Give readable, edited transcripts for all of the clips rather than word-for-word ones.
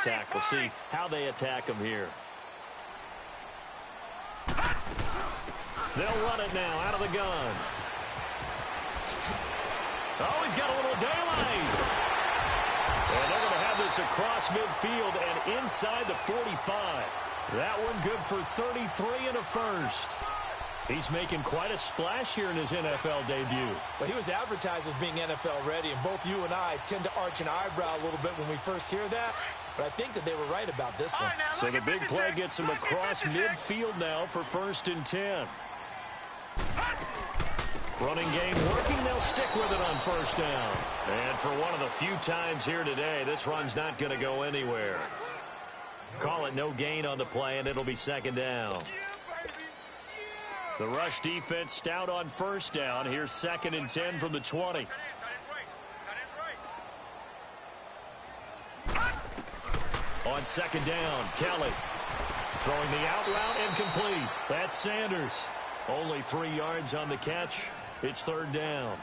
attack. We'll see how they attack them here. They'll run it now out of the gun. Oh, he's got a little daylight. And they're going to have this across midfield and inside the 45. That one good for 33 and a first. He's making quite a splash here in his NFL debut. Well, he was advertised as being NFL ready, and both you and I tend to arch an eyebrow a little bit when we first hear that. But I think that they were right about this one. So the big play gets him across midfield now for 1st and 10. Running game working. They'll stick with it on 1st down. And for one of the few times here today, this run's not going to go anywhere. Call it no gain on the play, and it'll be 2nd down. The rush defense stout on 1st down. Here's 2nd and 10 from the 20. On 2nd down, Kelly throwing the out route incomplete. That's Sanders. Only 3 yards on the catch. It's 3rd down.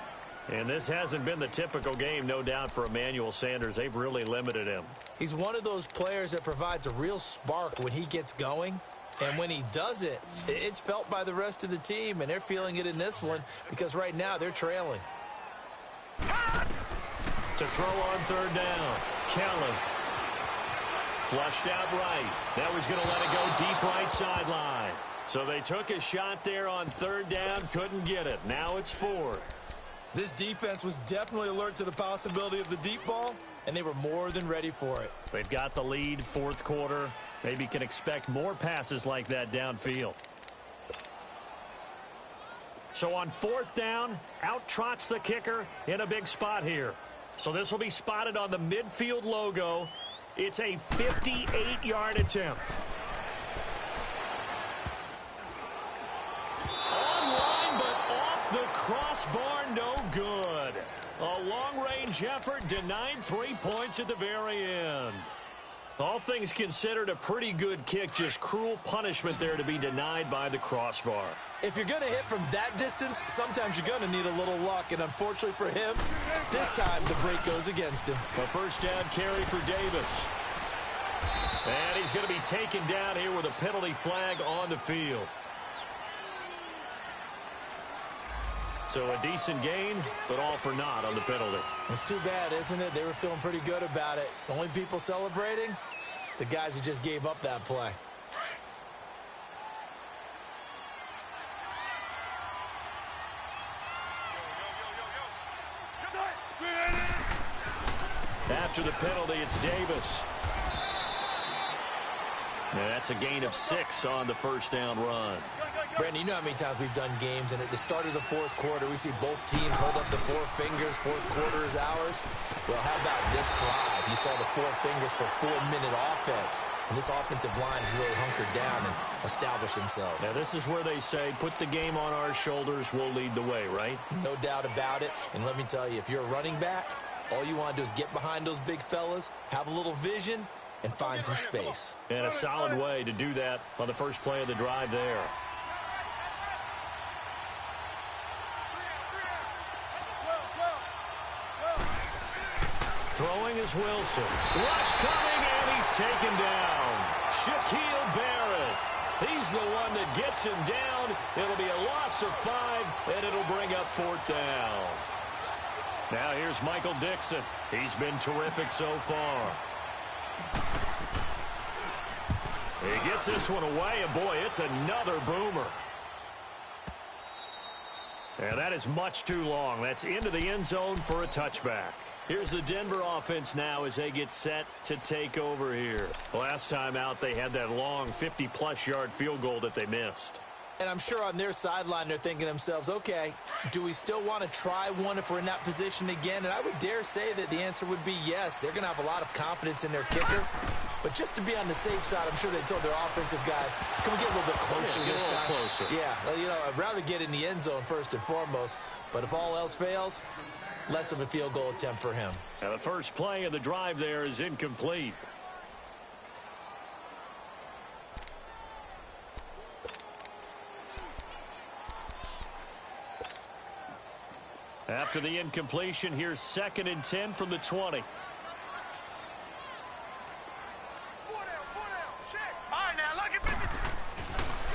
And this hasn't been the typical game, no doubt, for Emmanuel Sanders. They've really limited him. He's one of those players that provides a real spark when he gets going. And when he does it, it's felt by the rest of the team, and they're feeling it in this one because right now they're trailing. To throw on 3rd down, Kelly. Flushed out right. Now he's going to let it go deep right sideline. So they took a shot there on 3rd down, couldn't get it. Now it's 4th. This defense was definitely alert to the possibility of the deep ball, and they were more than ready for it. They've got the lead, 4th quarter. Maybe can expect more passes like that downfield. So on 4th down, out trots the kicker in a big spot here. So this will be spotted on the midfield logo. It's a 58-yard attempt. Online, but off the crossbar, no good. A long-range effort denied 3 points at the very end. All things considered, a pretty good kick, just cruel punishment there to be denied by the crossbar. If you're going to hit from that distance, sometimes you're going to need a little luck, and unfortunately for him, this time the break goes against him. A 1st down carry for Davis. And he's going to be taken down here with a penalty flag on the field. So a decent gain, but all for naught on the penalty. It's too bad, isn't it? They were feeling pretty good about it. The only people celebrating, the guys who just gave up that play. After the penalty, it's Davis. Now that's a gain of 6 on the 1st down run. Brandon, you know how many times we've done games, and at the start of the 4th quarter, we see both teams hold up the 4 fingers, 4th quarter is ours. Well, how about this drive? You saw the 4 fingers for 4-minute offense, and this offensive line has really hunkered down and established themselves. Now, this is where they say, put the game on our shoulders, we'll lead the way, right? No doubt about it, and let me tell you, if you're a running back, all you want to do is get behind those big fellas, have a little vision, and find some space. And a solid way to do that on the first play of the drive there. Throwing is Wilson. Rush coming, and he's taken down. Shaquille Barrett. He's the one that gets him down. It'll be a loss of 5, and it'll bring up 4th down. Now here's Michael Dixon. He's been terrific so far. He gets this one away, and boy, it's another boomer. And that is much too long. That's into the end zone for a touchback. Here's the Denver offense now as they get set to take over here. Last time out, they had that long 50-plus yard field goal that they missed. And I'm sure on their sideline they're thinking to themselves, okay, do we still want to try one if we're in that position again? And I would dare say that the answer would be yes. They're going to have a lot of confidence in their kicker. But just to be on the safe side, I'm sure they told their offensive guys, can we get a little bit closer this time? Closer. Yeah, you know, I'd rather get in the end zone first and foremost. But if all else fails, less of a field goal attempt for him. Now the first play of the drive there is incomplete. After the incompletion, here's 2nd and 10 from the 20.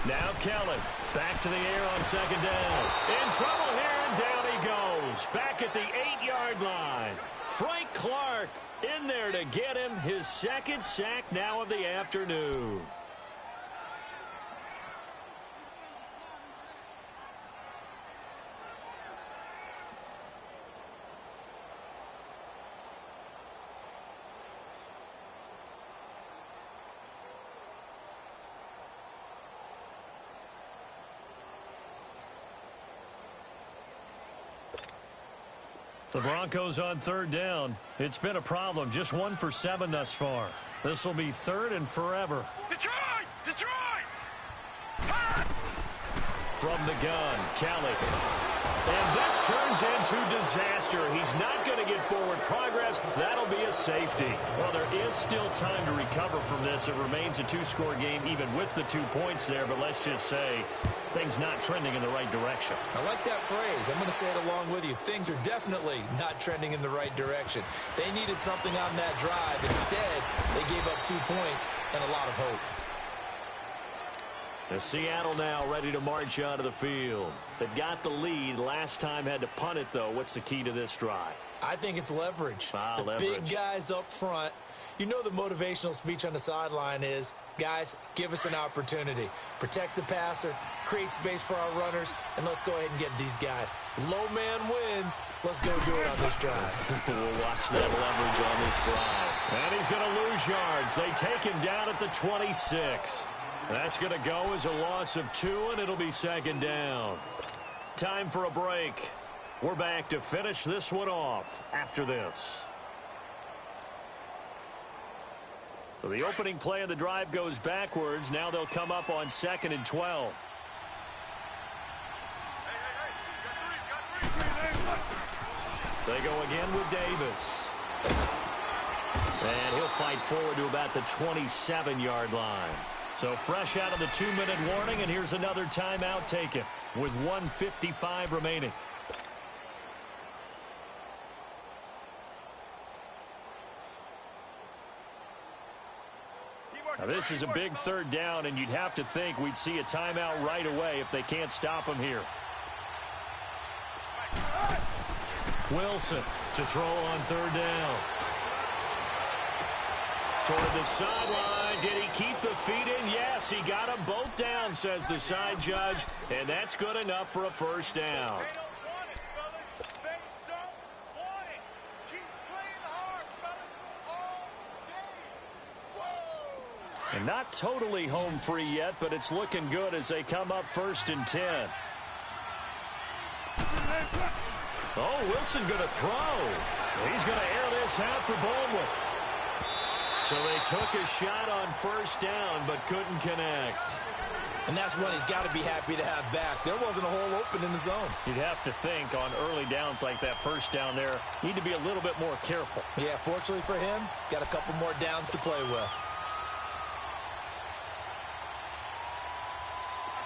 Now Kelly, back to the air on second down. In trouble here, and down he goes. Back at the 8-yard line. Frank Clark in there to get him his second sack now of the afternoon. The Broncos on third down. It's been a problem. Just 1 for 7 thus far. This will be third and forever. Detroit! Detroit! From the gun, Kelly. And this turns into disaster. He's not going to get forward progress. That'll be a safety. Well, there is still time to recover from this. It remains a 2-score game even with the 2 points there. But let's just say things not trending in the right direction. I like that phrase. I'm going to say it along with you. Things are definitely not trending in the right direction. They needed something on that drive. Instead, they gave up 2 points and a lot of hope. The Seattle now ready to march onto the field. They've got the lead. Last time had to punt it, though. What's the key to this drive? I think it's leverage. Leverage. Big guys up front. You know the motivational speech on the sideline is, guys, give us an opportunity. Protect the passer, create space for our runners, and let's go ahead and get these guys. Low man wins. Let's go do it on this drive. We'll watch that leverage on this drive. And he's going to lose yards. They take him down at the 26. That's going to go as a loss of 2, and it'll be second down. Time for a break. We're back to finish this one off after this. So the opening play of the drive goes backwards. Now they'll come up on 2nd and 12. They go again with Davis. And he'll fight forward to about the 27-yard line. So fresh out of the 2-minute warning, and here's another timeout taken with 1:55 remaining. Now this is a big third down, and you'd have to think we'd see a timeout right away if they can't stop him here. Wilson to throw on third down. Toward the sideline. Did he keep the feet in? Yes, he got them both down, says the side judge, and that's good enough for a first down. And not totally home free yet, but it's looking good as they come up 1st and 10. Oh, Wilson going to throw. He's going to air this out for Baldwin. So they took a shot on first down, but couldn't connect. And that's one he's got to be happy to have back. There wasn't a hole open in the zone. You'd have to think on early downs like that first down there, need to be a little bit more careful. Yeah, fortunately for him, got a couple more downs to play with.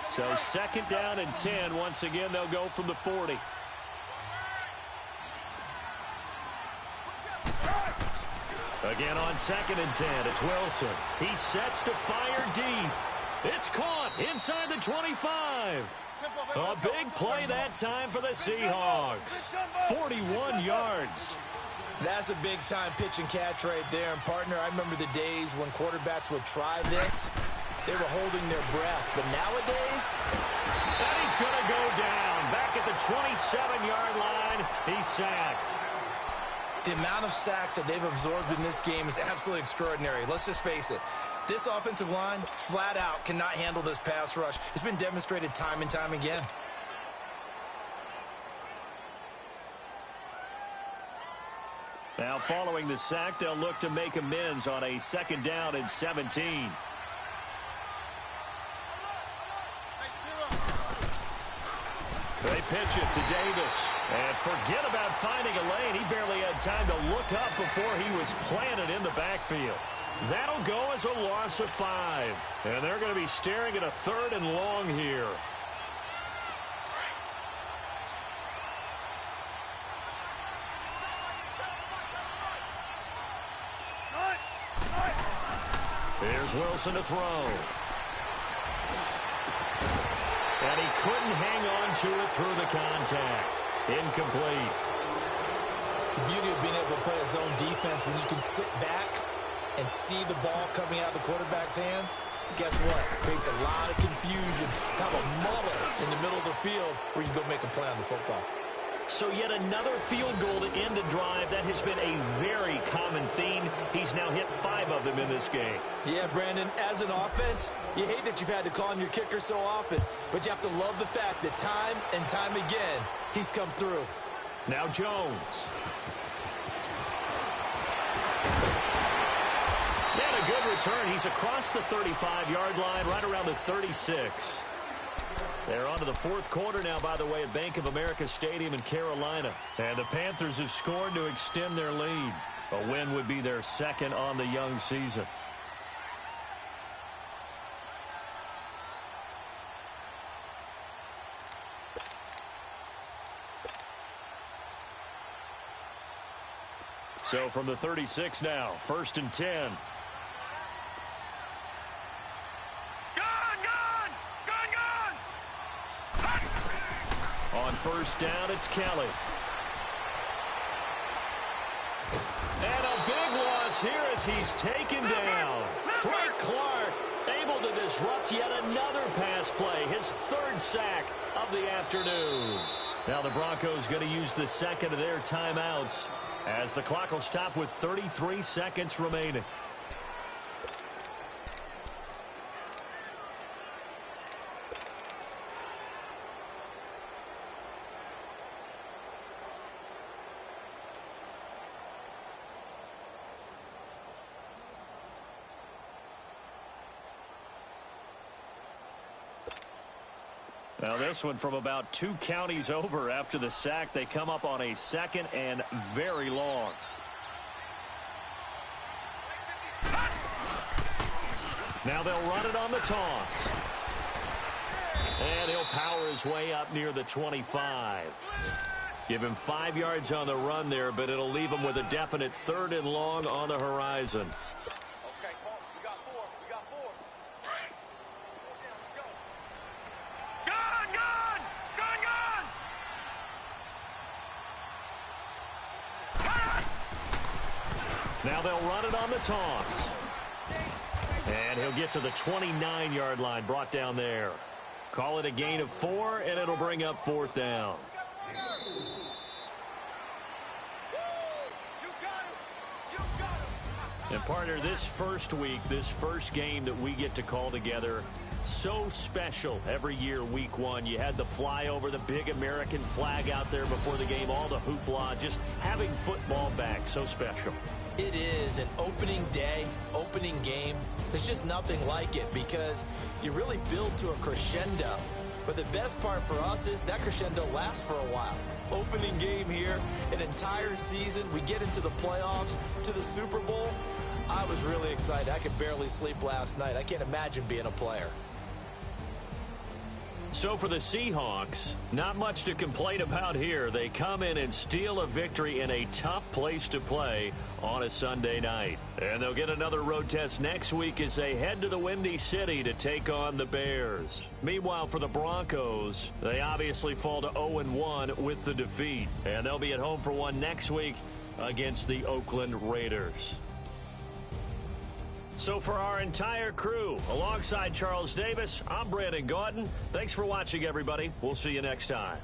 So 2nd down and 10. Once again, they'll go from the 40. Again on 2nd and 10, it's Wilson. He sets to fire deep. It's caught inside the 25. A big play that time for the Seahawks. 41 yards. That's a big-time pitch and catch right there. And, partner, I remember the days when quarterbacks would try this. They were holding their breath. But nowadays... And he's going to go down. Back at the 27-yard line, he's sacked. The amount of sacks that they've absorbed in this game is absolutely extraordinary. Let's just face it. This offensive line, flat out, cannot handle this pass rush. It's been demonstrated time and time again. Now, following the sack, they'll look to make amends on a 2nd down and 17. They pitch it to Davis. And forget about finding a lane. He barely had time to look up before he was planted in the backfield. That'll go as a loss of 5. And they're going to be staring at a 3rd and long here. Here's Wilson to throw. And he couldn't hang on to it through the contact. Incomplete. The beauty of being able to play a zone defense when you can sit back and see the ball coming out of the quarterback's hands, guess what? It creates a lot of confusion. Have a muddle in the middle of the field where you can go make a play on the football. So yet another field goal to end a drive. That has been a very common theme. He's now hit 5 of them in this game. Yeah, Brandon, as an offense, you hate that you've had to call on your kicker so often, but you have to love the fact that time and time again, he's come through. Now Jones. And a good return. He's across the 35-yard line, right around the 36. They're on to the fourth quarter now, by the way, at Bank of America Stadium in Carolina. And the Panthers have scored to extend their lead. A win would be their second on the young season. So from the 36 now, 1st and 10. On first down, it's Kelly. And a big loss here as he's taken down. Frank Clark able to disrupt yet another pass play. His 3rd sack of the afternoon. Now the Broncos going to use the second of their timeouts as the clock will stop with 33 seconds remaining. Now this one from about 2 counties over after the sack. They come up on a 2nd and very long. Now they'll run it on the toss. And he'll power his way up near the 25. Give him 5 yards on the run there, but it'll leave him with a definite 3rd and long on the horizon. Now they'll run it on the toss. And he'll get to the 29-yard line, brought down there. Call it a gain of 4, and it'll bring up 4th down. And partner, this first week, this first game that we get to call together, so special every year, week 1. You had the flyover, the big American flag out there before the game, all the hoopla, just having football back, so special. It is an opening day, opening game. There's just nothing like it because you really build to a crescendo. But the best part for us is that crescendo lasts for a while. Opening game here, an entire season. We get into the playoffs, to the Super Bowl. I was really excited. I could barely sleep last night. I can't imagine being a player. So for the Seahawks, not much to complain about here. They come in and steal a victory in a tough place to play on a Sunday night. And they'll get another road test next week as they head to the Windy City to take on the Bears. Meanwhile, for the Broncos, they obviously fall to 0-1 with the defeat. And they'll be at home for one next week against the Oakland Raiders. So for our entire crew, alongside Charles Davis, I'm Brandon Gaudin. Thanks for watching, everybody. We'll see you next time.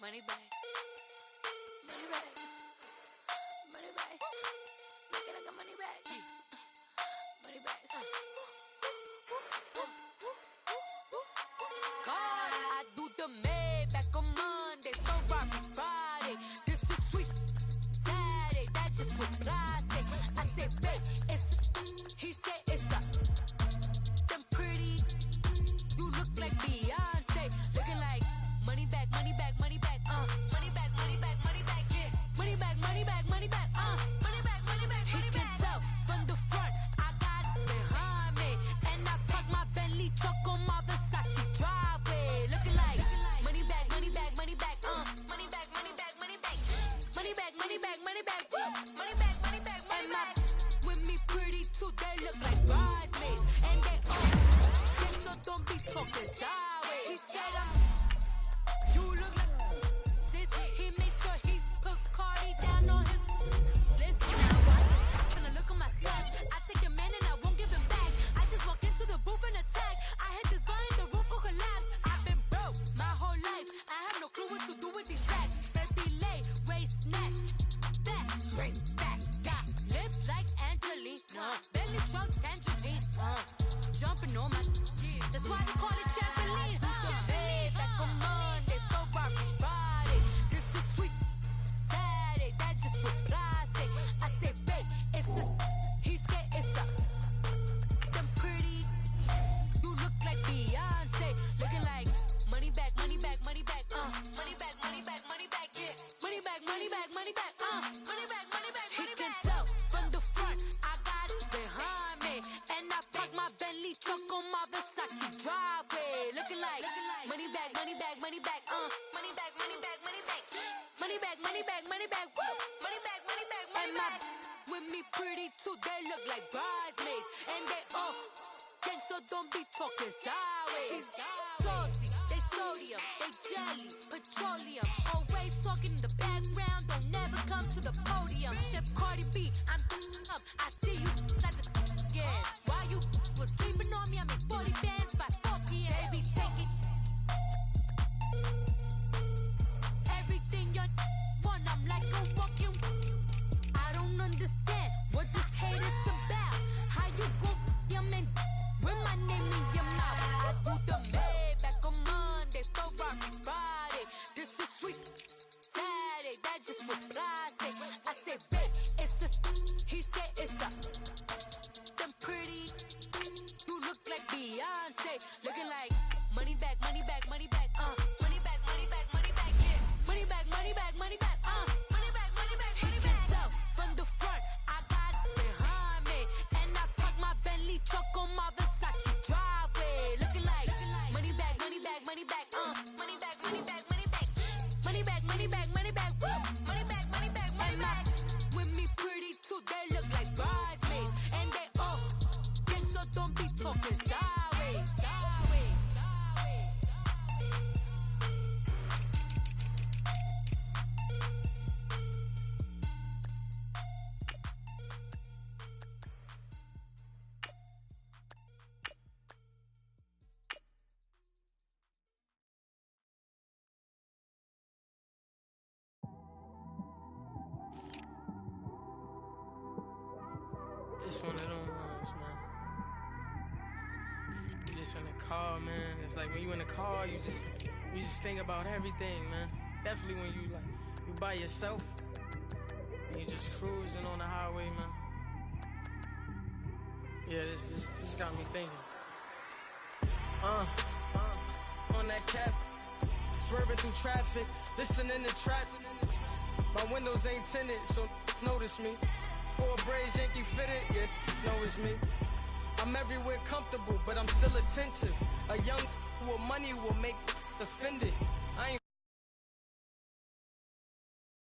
Money back. Money back. Money back. Make it like a money back. Money back. God, I do the Maybach on Monday, Ferrari Friday. This is sweet Saturday. That's just what I say. I say, babe, it's. He said it's a. Them pretty. You look like Beyonce. Looking like money back, money back. money back, money back, money back, money back, yeah. Money back, money back, money back, money back, money back, money back. He can tell from the front, I got it behind me, and I park my Bentley truck on my Versace driveway, looking like money back, money back, money back, money back, money back, money back, money back, money back, money back, money back, money back, money back. With me pretty too, they look like bridesmaids, and they all yeah, so don't be talking sideways. He said you look like this. He make sure he put Cardi down on his list. Now I'm gonna look at my snap. I take your man and I won't give him back. I just walk into the booth and attack. I hit this guy in the roof will collapse. I've been broke my whole life. I have no clue what to do with these racks. Baby lay, waist snatch, back, straight back. Got lips like Angelina, belly truck tangerine, jumping on my. That's why they call it trampoline. Babe, back on Monday, throw Friday. This is sweet Saturday, that's just what plastic. I say, babe, it's a. He said it's a. Them pretty. You look like Beyonce, looking like money back, money back, money back, money back, money back, money back, yeah. Money back, money back, money back, money back, money back, money back. He can tell from the front, I got it behind me, and I park my Bentley truck on my Versace driveway, looking like money back, money back, money back, money back, money back, money back, money back, money back, money back, woo, money back, money back, money back. With me pretty too, they look like bridesmaids, and they all gang, so don't be talking sideways. Salty, they sodium, they jelly, petroleum, always talking in the background, don't never come to the podium. Chef Cardi B, I'm up, I see you at the again. Why you was sleeping on me? I make 40 bands by 4 p.m. Baby, take it. Everything you want, I'm like a walking. I don't understand what this hate is about. How you go your man with my name in your mouth? I do the Maybach on Monday, Friday. This is sweet Saturday, that's just what plastic. I say, babe, it's a. He said it's a. Them pretty. You look like Beyonce, looking like money back, money back, money back, money back, money back, money back, yeah. Money back, money back, money back, money back, money back, money back. He can tell from the front, I got it behind me, and I park my Bentley truck on my Versace driveway, looking like money back, money back, money back, money back, money back, money back, money back, money back, money back, woo, money back, money back, money back. With me pretty too, they look like bridesmaids, and they all gang, so don't be talking sideways, sideways, sideways. It's one of them ones, man. You just in the car, man. It's like when you in the car, you just think about everything, man. Definitely when you by yourself and you just cruising on the highway, man. Yeah, this got me thinking. On that cap, swerving through traffic, listening to trap. My windows ain't tinted, so notice me. 4 braids, Yankee fitted, yeah, know it's me. I'm everywhere comfortable, but I'm still attentive. A young with money will make offended.